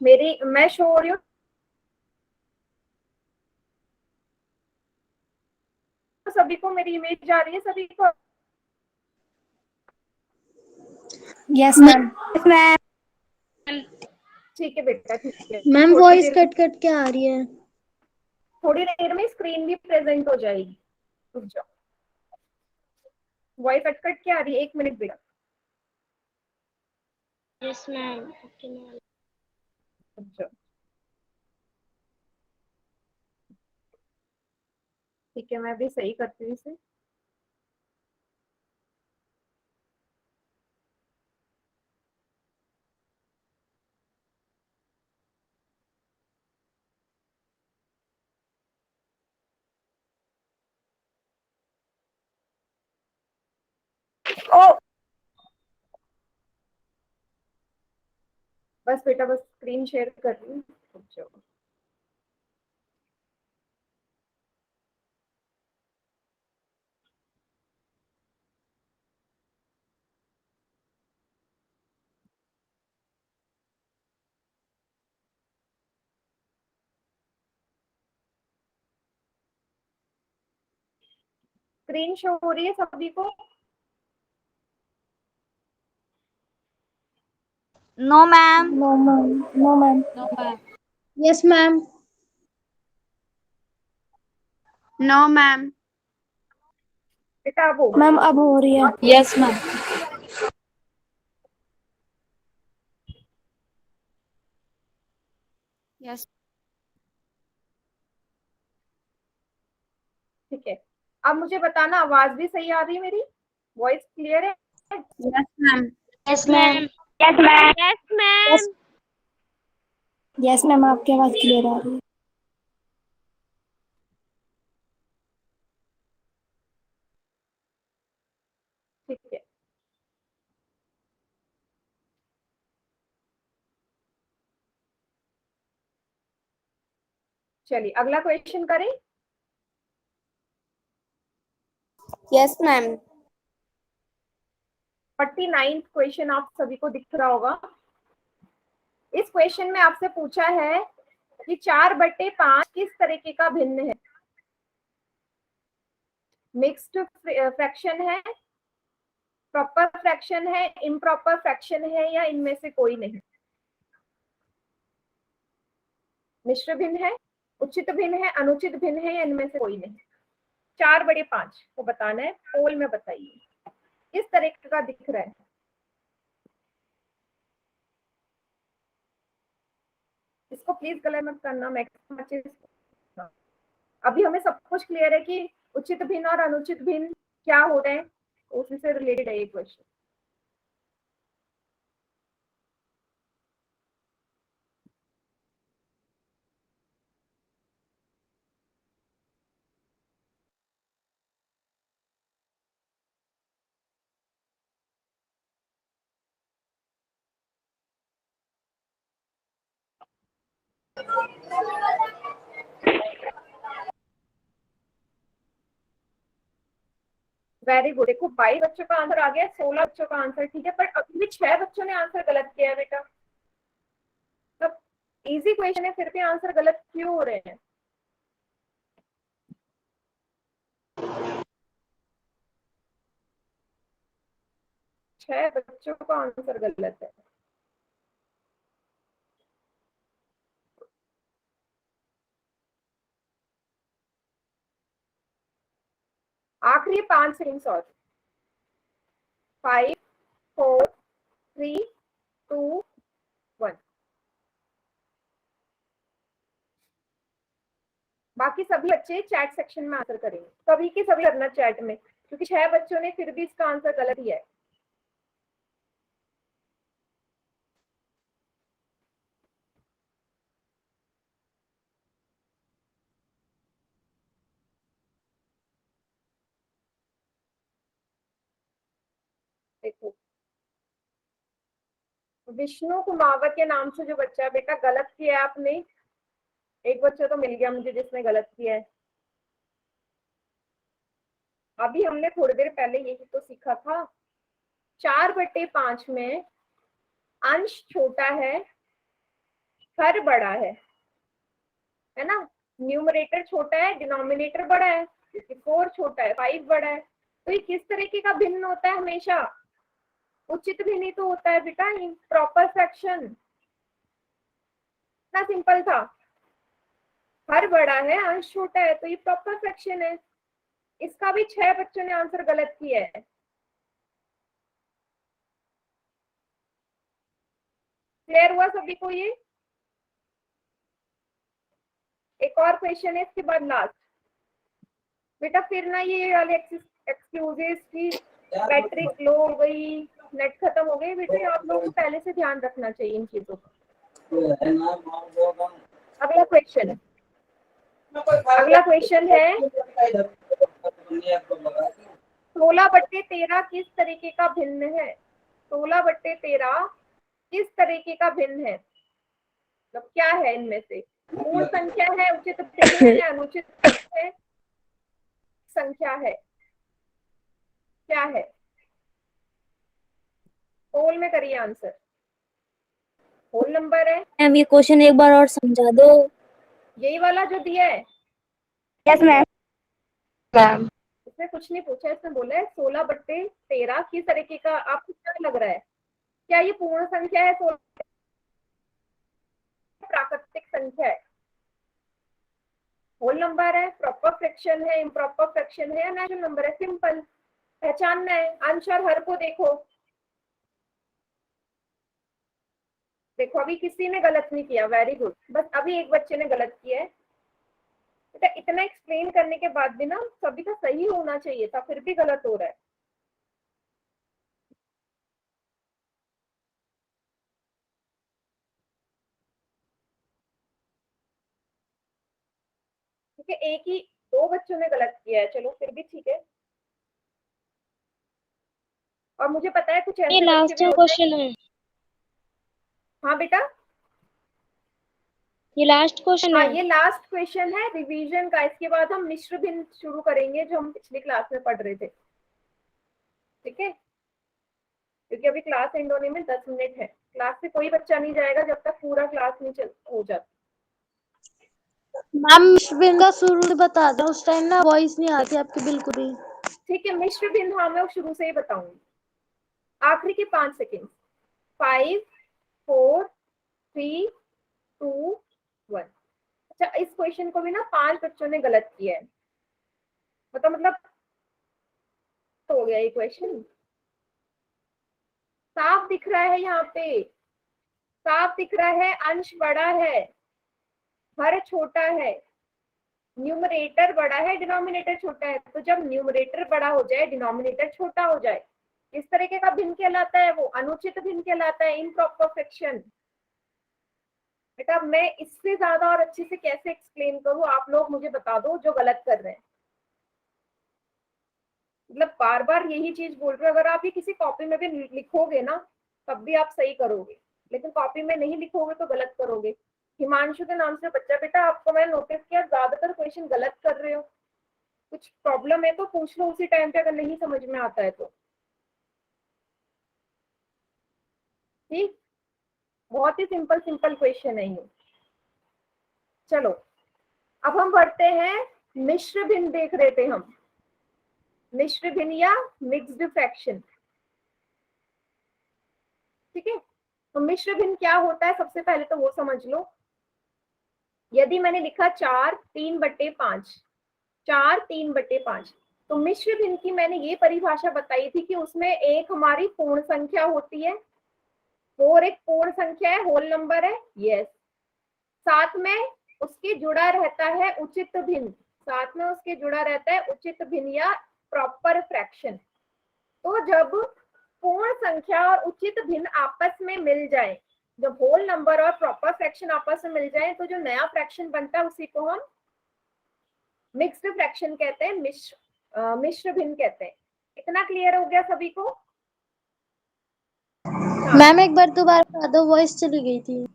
A: मेरी मैं शो हो रही हूँ सभी को, मेरी इमेज आ रही है सभी को।
B: Yes ma'am. मैम
A: ठीक है बेटा, ठीक है।
B: मैम
A: थोड़ी
B: वॉइस
A: देर
B: कट कट के आ रही है।
A: थोड़ी देर में स्क्रीन भी प्रेजेंट हो जाएगी, रुक जाओ। वॉइस कट कट के आ रही है, 1 मिनट बेटा।
B: Yes ma'am.
A: रुक जाओ, ठीक है मैं भी सही करती हूँ इसे। ओ बस बेटा, बस स्क्रीन शेयर कर रही हूँ, रुक जाओ। स्क्रीन शो हो रही है सभी को?
C: No ma'am.
B: No ma'am. No ma'am.
C: No ma'am.
B: Yes ma'am. No ma'am.
A: बेटा अब हो
B: मैम अब हो रही है।
C: Yes ma'am.
B: यस।
A: ठीक है। अब मुझे बताना आवाज भी सही आ रही है मेरी, वॉइस क्लियर है?
B: Yes ma'am.
C: Yes ma'am.
B: Yes ma'am. Yes ma'am. Yes ma'am आपकी आवाज क्लियर आ रही है।
A: ठीक है, चलिए अगला क्वेश्चन करें।
B: Yes ma'am.
A: 49 क्वेश्चन आप सभी को दिख रहा होगा। इस क्वेश्चन में आपसे पूछा है कि 4/5 किस तरीके का भिन्न है। मिक्स्ड फ्रैक्शन है, प्रॉपर फ्रैक्शन है, इम्प्रॉपर फ्रैक्शन है, या इनमें से कोई नहीं। मिश्र भिन्न है, उचित भिन्न है, अनुचित भिन्न है, या इनमें से कोई नहीं। 4/5 को बताना है, पोल में बताइए किस तरीके का दिख रहा है। इसको प्लीज गलत मत करना, मैक्सिमम। अभी हमें सब कुछ क्लियर है कि उचित भिन्न और अनुचित भिन्न क्या हो रहे हैं, उसी से रिलेटेड है ये क्वेश्चन। Very good. देखो 22 बच्चों का आंसर आ गया, 16 बच्चों का आंसर ठीक है, पर अभी भी 6 बच्चों ने आंसर गलत किया है बेटा। तो इजी क्वेश्चन है फिर भी आंसर गलत क्यों हो रहे हैं? 6 बच्चों का आंसर गलत है। आखिरी 5 सेकंड और। 5 4 3 2 1। बाकी सभी बच्चे चैट सेक्शन में आंसर करेंगे, सभी के सभी करना चैट में, क्योंकि 6 बच्चों ने फिर भी इसका आंसर गलत ही है। देखो, विष्णु कुमावत के नाम से जो बच्चा बेटा गलत किया है आपने, एक बच्चा तो मिल गया मुझे जिसने गलत किया है। अभी हमने थोड़ी देर पहले यही तो सीखा था, 4/5 में अंश छोटा है, हर बड़ा है ना। न्यूमरेटर छोटा है, डिनोमिनेटर बड़ा है, 4 छोटा है, 5 बड़ा है। तो ये किस तरीके का भिन्न होता है? हमेशा उचित भिन्न ही तो होता है बेटा, प्रॉपर फ्रैक्शन। इतना सिंपल था, हर बड़ा है, अंश छोटा है, तो ये प्रॉपर फ्रैक्शन है। इसका भी 6 बच्चों ने आंसर गलत किया है। क्लियर हुआ सभी को ये? एक और क्वेश्चन है इसके बाद लास्ट बेटा, फिर ना ये वाले एक्सक्यूजेस की बैटरी लो हो गई, नेट खत्म हो गई, बेटा आप लोगों को पहले से ध्यान रखना चाहिए इन चीजों का। अगला क्वेश्चन है 16/13 किस तरीके का भिन्न है? 16/13 किस तरीके का भिन्न है? मतलब क्या है इनमें से? पूर्ण संख्या है, उचित भिन्न है, अनुचित है, संख्या है, क्या है? होल में करिए आंसर, होल नंबर है।
B: मैम ये क्वेश्चन एक बार और समझा दो।
A: यही वाला जो दिया है।
B: Yes ma'am.
C: मैम
A: इसमें कुछ नहीं पूछा, इसने बोला है 16/13 किस तरीके का। आपको क्या लग रहा है, क्या ये पूर्ण संख्या है? 16 प्राकृतिक संख्या है, होल नंबर है, प्रॉपर फ्रैक्शन है, इम्प्रॉपर फ्रैक्शन है, या नेचुरल नंबर है? सिंपल पहचानना है। अंश और हर को देखो, देखो अभी किसी ने गलत नहीं किया, वेरी गुड, बस अभी एक बच्चे ने गलत किया है। बेटा इतना एक्सप्लेन करने के बाद भी ना सभी का सही होना चाहिए था, फिर भी गलत हो रहा है। ठीक है, एक ही 2 बच्चों ने गलत किया है, चलो फिर भी ठीक है। और मुझे पता है कुछ ऐसे
B: ये
A: बच्चे
B: लास्ट
A: भी होते हैं।
B: क्वेश्चन है,
A: हाँ बेटा,
B: ये लास्ट क्वेश्चन
A: हाँ
B: है।
A: ये लास्ट क्वेश्चन है रिवीजन का। इसके बाद हम मिश्र भिन्न शुरू करेंगे जो हम पिछली क्लास में पढ़ रहे थे। ठीक है, क्योंकि अभी क्लास एंड होने में 10 मिनट है। क्लास से कोई बच्चा नहीं जाएगा जब तक पूरा क्लास नहीं हो जाता।
D: मैम मिश्रबिन का शुरू से बता दो, उस टाइम ना वॉइस नहीं आती आपकी बिल्कुल भी।
A: ठीक है, मिश्र भिन्न हाँ मैं शुरू से ही बताऊंगी। आखिरी के 5 सेकेंड, 5 4 3 2 1। अच्छा, इस क्वेश्चन को भी ना 5 बच्चों ने गलत किया है, मतलब तो हो गया ये क्वेश्चन। साफ दिख रहा है यहाँ पे, साफ दिख रहा है, अंश बड़ा है, हर छोटा है, न्यूमरेटर बड़ा है, डिनोमिनेटर छोटा है। तो जब न्यूमरेटर बड़ा हो जाए, डिनोमिनेटर छोटा हो जाए, इस तरीके का भिन्न कहलाता है, वो अनुचित भिन्न कहलाता है, इम्प्रॉपर फ्रैक्शन। बेटा मैं इससे ज्यादा और अच्छे से कैसे एक्सप्लेन करूं, आप लोग मुझे बता दो जो गलत कर रहे हैं। मतलब बार बार यही चीज बोल रहे हो, अगर आप ये किसी कॉपी में भी लिखोगे ना तब भी आप सही करोगे, लेकिन कॉपी में नहीं लिखोगे तो गलत करोगे। हिमांशु के नाम से बच्चा, बेटा आपको मैंने नोटिस किया ज्यादातर क्वेश्चन गलत कर रहे हो। कुछ प्रॉब्लम है तो पूछ लो उसी टाइम पे, अगर नहीं समझ में आता है तो। ठीक, बहुत ही सिंपल सिंपल क्वेश्चन है ये। चलो अब हम बढ़ते हैं, मिश्र भिन्न देख रहे थे हम, मिश्र भिन्न या मिक्स्ड फ्रैक्शन। ठीक है। तो मिश्र भिन्न क्या होता है, सबसे पहले तो वो समझ लो। यदि मैंने लिखा 4/3/5, 4/3/5, तो मिश्र भिन्न की मैंने ये परिभाषा बताई थी कि उसमें एक हमारी पूर्ण संख्या होती है, 4 एक पूर्ण संख्या है, होल नंबर है, यस। साथ में उसके जुड़ा रहता है उचित भिन्न, साथ में उसके जुड़ा रहता है उचित भिन्न या प्रॉपर फ्रैक्शन। तो जब पूर्ण संख्या और उचित भिन्न आपस में मिल जाए, जब होल नंबर और प्रॉपर फ्रैक्शन आपस में मिल जाए, तो जो नया फ्रैक्शन बनता है उसी को हम मिक्स्ड फ्रैक्शन कहते हैं, मिश्र भिन्न कहते हैं। इतना क्लियर हो गया सभी को? हाँ।
D: मैम एक बार दोबारा बता दो, वॉइस चली गई थी।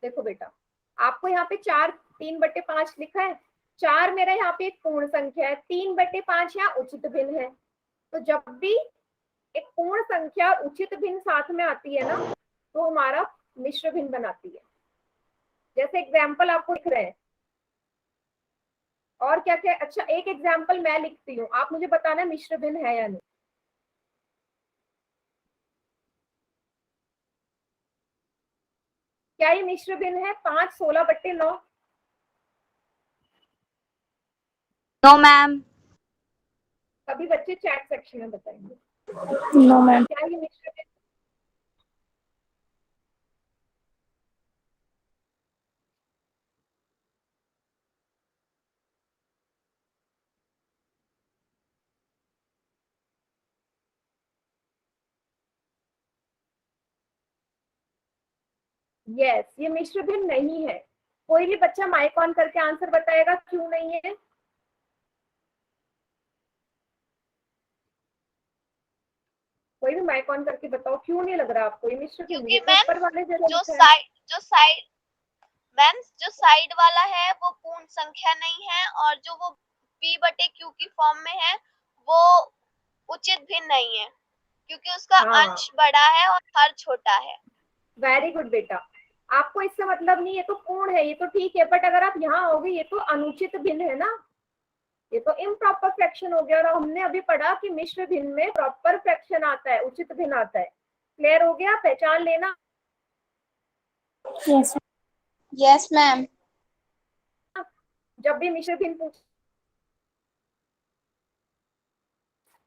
A: देखो बेटा, आपको यहाँ पे 4/3/5 लिखा है। 4 मेरा यहाँ पे एक पूर्ण संख्या है, 3/5 यहाँ उचित भिन्न है। तो जब भी एक पूर्ण संख्या और उचित भिन्न साथ में आती है ना, तो हमारा मिश्र भिन्न बनाती है। जैसे एग्जाम्पल आपको लिख रहे हैं, और क्या क्या, अच्छा एक एग्जाम्पल मैं लिखती हूँ, आप मुझे बताना मिश्र भिन्न है या नहीं। क्या ये मिश्र भिन्न है? 5/16/9?
C: No ma'am.
A: सभी बच्चे चैट सेक्शन में बताएंगे
B: नो मैम।
A: क्या ये मिश्र भिन्न। यस, ये मिश्र भिन्न नहीं है। कोई भी बच्चा माइक ऑन करके आंसर बताएगा क्यों नहीं है। कोई भी माइक ऑन करके बताओ क्यों नहीं लग रहा आपको ये मिश्र भिन्न?
E: क्योंकि
A: ये तो
E: मैम
A: ऊपर वाले जगह
E: जो
A: लिखा है।
E: जो साइड वाला है वो पूर्ण संख्या नहीं है, और जो वो p/q की फॉर्म में है वो उचित भिन्न नहीं है, क्योंकि उसका
A: हाँ,
E: अंश बड़ा है और हर छोटा है।
A: वेरी गुड बेटा। आपको इससे मतलब नहीं, ये तो पूर्ण है, ये तो ठीक है, बट अगर आप यहाँ आओगे ये तो अनुचित भिन्न है ना, ये तो इम्प्रॉपर फ्रैक्शन हो गया। और हमने अभी पढ़ा कि मिश्र भिन्न में प्रॉपर फ्रैक्शन आता है, उचित भिन्न आता है। क्लियर हो गया? पहचान लेना।
B: Yes
C: yes ma'am.
A: जब भी मिश्र भिन्न पूछ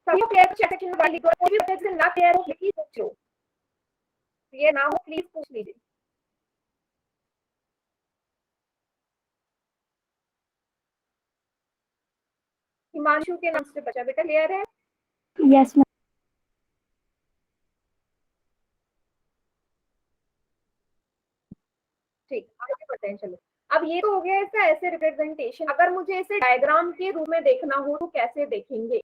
A: सभी क्लियर चैट सेक्शन में लिख दो। कोई भी बच्चे ना क्लियर हो प्लीज पूछ लो, क्लियर ना हो प्लीज पूछ लीजिए। हिमांशु के नाम से बचा बेटा, क्लियर है?
B: Yes ma'am.
A: ठीक, आगे बढ़ते हैं। चलो, अब ये तो हो गया इसका ऐसे रिप्रेजेंटेशन। अगर मुझे इसे डायग्राम के रूप में देखना हो तो कैसे देखेंगे?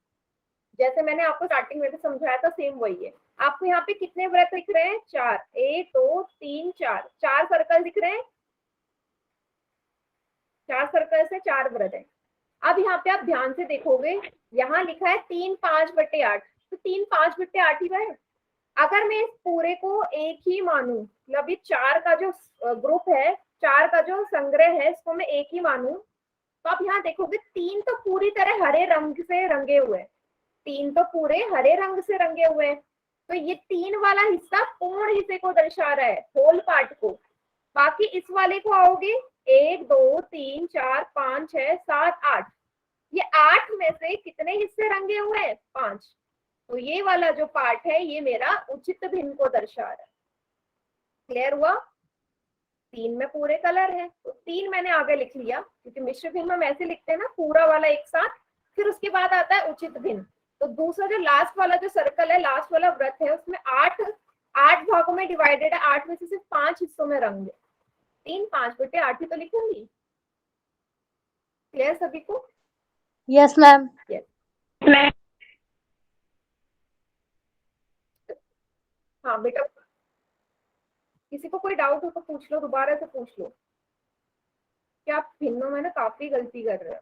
A: जैसे मैंने आपको स्टार्टिंग में भी समझाया था, सेम वही है। आपको यहाँ पे कितने वृत्त दिख रहे हैं? 4, 1 2 3 4, 4 सर्कल दिख रहे हैं। 4 सर्कल से 4 वृत्त है। अब यहाँ पे आप ध्यान से देखोगे, यहाँ लिखा है 3/5/8, तो 3/5/8 ही है। अगर मैं इस पूरे को एक ही मानूं, मतलब ये 4 का जो ग्रुप है, 4 का जो संग्रह है, इसको मैं एक ही मानूं, तो आप यहाँ देखोगे 3 तो पूरी तरह हरे रंग से रंगे हुए, 3 तो पूरे हरे रंग से रंगे हुए हैं। तो ये 3 वाला हिस्सा पूर्ण हिस्से को दर्शा रहा है, होल पार्ट को। बाकी इस वाले को आओगे, 1 2 3 4 5 6 7 8, ये 8 में से कितने हिस्से रंगे हुए हैं? 5। तो ये वाला जो पार्ट है ये मेरा उचित भिन्न को दर्शा रहा है। क्लियर हुआ? 3 में पूरे कलर है, तो 3 मैंने आगे लिख लिया, क्योंकि मिश्र भिन्न में हम ऐसे लिखते हैं ना, पूरा वाला एक साथ, फिर उसके बाद आता है उचित भिन्न। तो दूसरा जो लास्ट वाला जो सर्कल है, लास्ट वाला वृत्त है, उसमें 8 भागों में डिवाइडेड है, 8 में से सिर्फ 5 हिस्सों में रंग है। 3/5/8 ही तो लिखूंगी। क्लियर सभी को?
D: Yes ma'am.
A: हाँ बेटा, किसी को कोई डाउट हो तो पूछ लो, दोबारा से पूछ लो, क्या आप भिन्नों में ना काफी गलती कर रहे हो।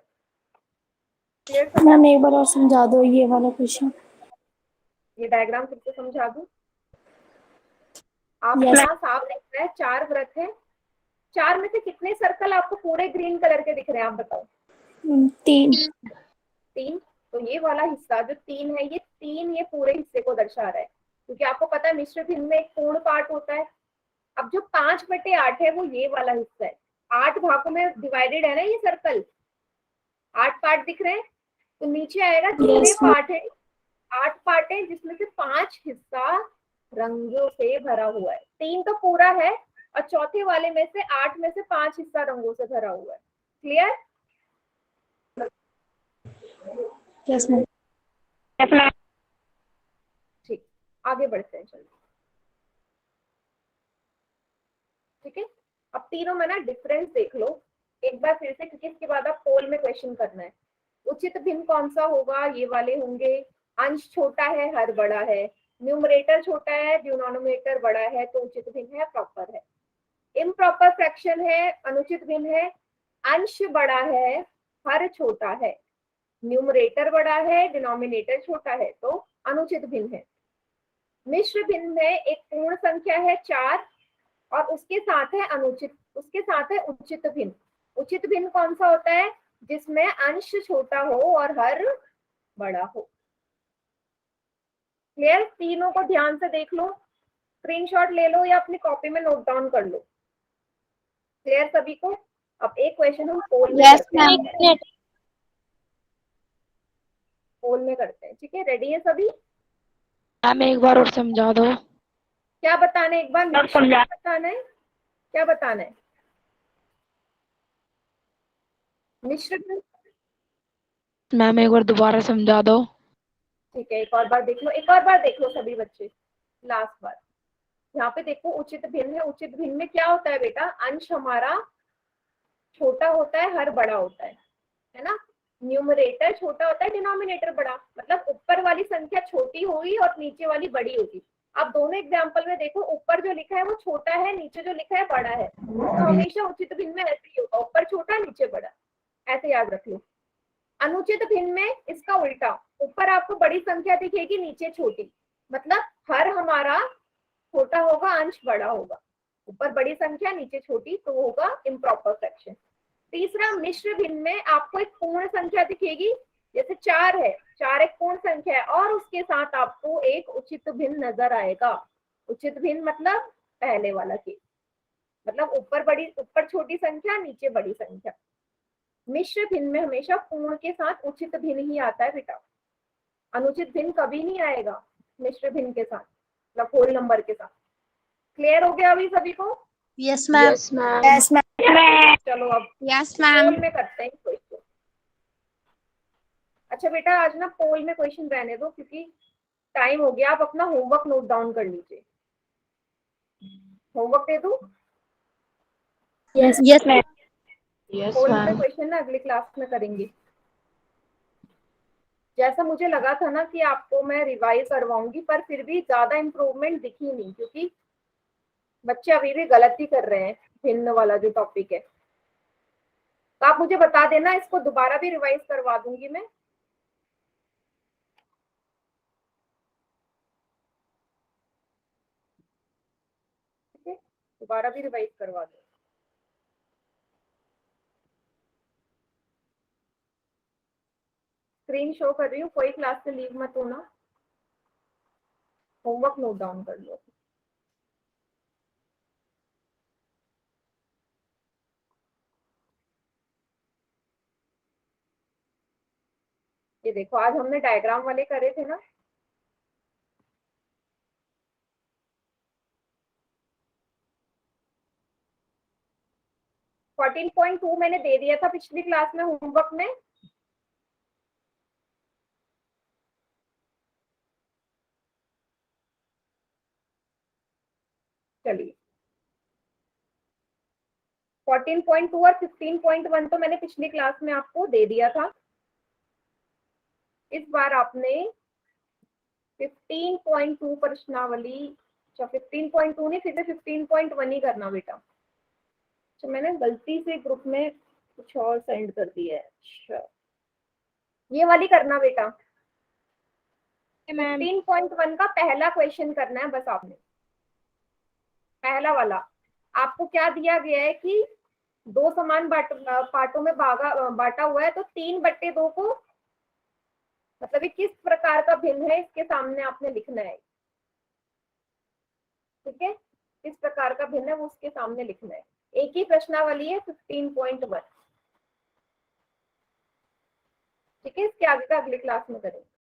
A: क्लियर?
B: मैम एक बार और समझा दो ये वाला क्वेश्चन।
A: ये डायग्राम फिर से समझा दूं? आप
B: Yes.
A: यहाँ साफ दिख रहा है, 4 वृत्त है। 4 में से कितने सर्कल आपको पूरे ग्रीन कलर के दिख रहे हैं, आप बताओ?
B: 3।
A: 3। तो ये वाला हिस्सा जो 3 है, ये 3 ये पूरे हिस्से को दर्शा रहा है, क्योंकि आपको पता है मिश्र भिन्न में एक पूर्ण पार्ट होता है। अब जो 5/8 है वो ये वाला हिस्सा है, 8 भागों में डिवाइडेड है ना ये सर्कल, 8 पार्ट दिख रहे हैं। तो नीचे आएगा जितने
B: Yes, ma'am.
A: पार्ट है, 8 पार्ट है जिसमें से 5 हिस्सा रंगों से भरा हुआ है। 3 तो पूरा है और चौथे वाले में से 8 में से 5 हिस्सा रंगों से भरा हुआ है। क्लियर?
B: Yes, ma'am.
A: ठीक, आगे बढ़ते हैं चलो। ठीक है, अब तीनों में ना डिफरेंस देख लो एक बार फिर से, क्योंकि इसके बाद आप पोल में क्वेश्चन करना है। उचित भिन्न कौन सा होगा, ये वाले होंगे। अंश छोटा है, हर बड़ा है। न्यूमरेटर छोटा है, डिनोमिनेटर बड़ा है, तो उचित भिन्न है, प्रॉपर है। इम्प्रॉपर फ्रैक्शन है, अनुचित भिन्न है। अंश बड़ा है, हर छोटा है। न्यूमरेटर बड़ा है, डिनोमिनेटर छोटा है, तो अनुचित भिन्न है। मिश्र भिन्न में एक पूर्ण संख्या है 4 और उसके साथ है उचित भिन्न। उचित भिन्न कौन सा होता है, जिसमें अंश छोटा हो और हर बड़ा हो। क्लियर? तीनों को ध्यान से देख लो, स्क्रीनशॉट ले लो या अपनी कॉपी में नोट डाउन कर लो। क्लियर सभी को? अब एक क्वेश्चन हम पोल में करते हैं। पोल में करते हैं, ठीक है? रेडी है सभी?
F: मैम एक बार और समझा दो।
A: क्या बताना है एक बार? बताना है, क्या बताना है? मिश्र भिन्न।
F: मैम एक बार दोबारा समझा दो।
A: ठीक है, एक और बार देख लो, एक और बार देख लो सभी बच्चे, लास्ट बार। यहाँ पे देखो उचित भिन्न है। उचित भिन्न में क्या होता है बेटा, अंश हमारा छोटा होता है, हर बड़ा होता है ना। न्यूमरेटर छोटा होता है, डिनोमिनेटर बड़ा, मतलब ऊपर वाली संख्या छोटी होगी और नीचे वाली बड़ी होगी। अब दोनों एग्जाम्पल में देखो, ऊपर जो लिखा है वो छोटा है, नीचे जो लिखा है बड़ा है। तो हमेशा उचित भिन्न में ऐसे ही होगा, ऊपर छोटा नीचे बड़ा, ऐसे याद रख लो। अनुचित भिन्न में इसका उल्टा, ऊपर आपको बड़ी संख्या दिखेगी, नीचे छोटी, मतलब हर हमारा छोटा होगा, अंश बड़ा होगा। ऊपर बड़ी संख्या, नीचे छोटी, तो होगा इम्प्रॉपर फ्रैक्शन। तीसरा, मिश्र भिन्न में आपको एक पूर्ण संख्या दिखेगी, जैसे 4 है, 4 एक पूर्ण संख्या है और उसके साथ आपको एक उचित भिन्न नजर आएगा। उचित भिन्न मतलब पहले वाला केस, मतलब ऊपर छोटी संख्या, नीचे बड़ी संख्या। मिश्र भिन्न में हमेशा पूर्ण के साथ उचित भिन्न ही आता है बेटा, अनुचित भिन्न कभी नहीं आएगा मिश्र भिन्न के साथ, मतलब होल नंबर के साथ। क्लियर हो गया अभी सभी को?
D: Yes ma'am.
B: Yes, ma'am.
A: चलो अब
B: Yes,
A: पोल में करते हैं क्वेश्चन। अच्छा बेटा, आज ना पोल में क्वेश्चन रहने दो क्योंकि टाइम हो गया। आप अपना होमवर्क नोट डाउन कर लीजिए। होमवर्क दे दूं?
B: Yes, ma'am.
F: यस
A: पोल में
F: मैम।
A: क्वेश्चन ना अगली क्लास में करेंगे। जैसा मुझे लगा था ना कि आपको मैं रिवाइज करवाऊंगी, पर फिर भी ज्यादा इम्प्रूवमेंट दिखी नहीं, क्योंकि बच्चे अभी भी गलती कर रहे हैं भिन्न वाला जो टॉपिक है। तो आप मुझे बता देना, इसको दोबारा भी रिवाइज करवा दूंगी मैं। ठीक है, दोबारा भी रिवाइज करवा दूंगी। स्क्रीन शो कर रही हूँ, कोई क्लास से लीव मत होना। होमवर्क नोट डाउन कर लो। ये देखो, आज हमने डायग्राम वाले करे थे ना। फोर्टीन 14.2 मैंने दे दिया था पिछली क्लास में होमवर्क में। चलिए, 14.2 और 15.1 तो मैंने पिछली क्लास में आपको दे दिया था। इस बार आपने 15.2 प्रश्नावली, अच्छा 15.2 नहीं, फिर से 15.1 ही करना बेटा। अच्छा, मैंने गलती से ग्रुप में कुछ और सेंड कर दिया है। अच्छा, ये वाली करना बेटा। 15.1 का पहला क्वेश्चन करना है बस आपने। पहला वाला आपको क्या दिया गया है कि दो समान पार्टों में बांटा हुआ है, तो 3/2 को, मतलब ये किस प्रकार का भिन्न है, इसके सामने आपने लिखना है। ठीक है, किस प्रकार का भिन्न है वो उसके सामने लिखना है। एक ही प्रश्नावली है 15.1। ठीक है, इसके आगे का अगली क्लास में करेंगे।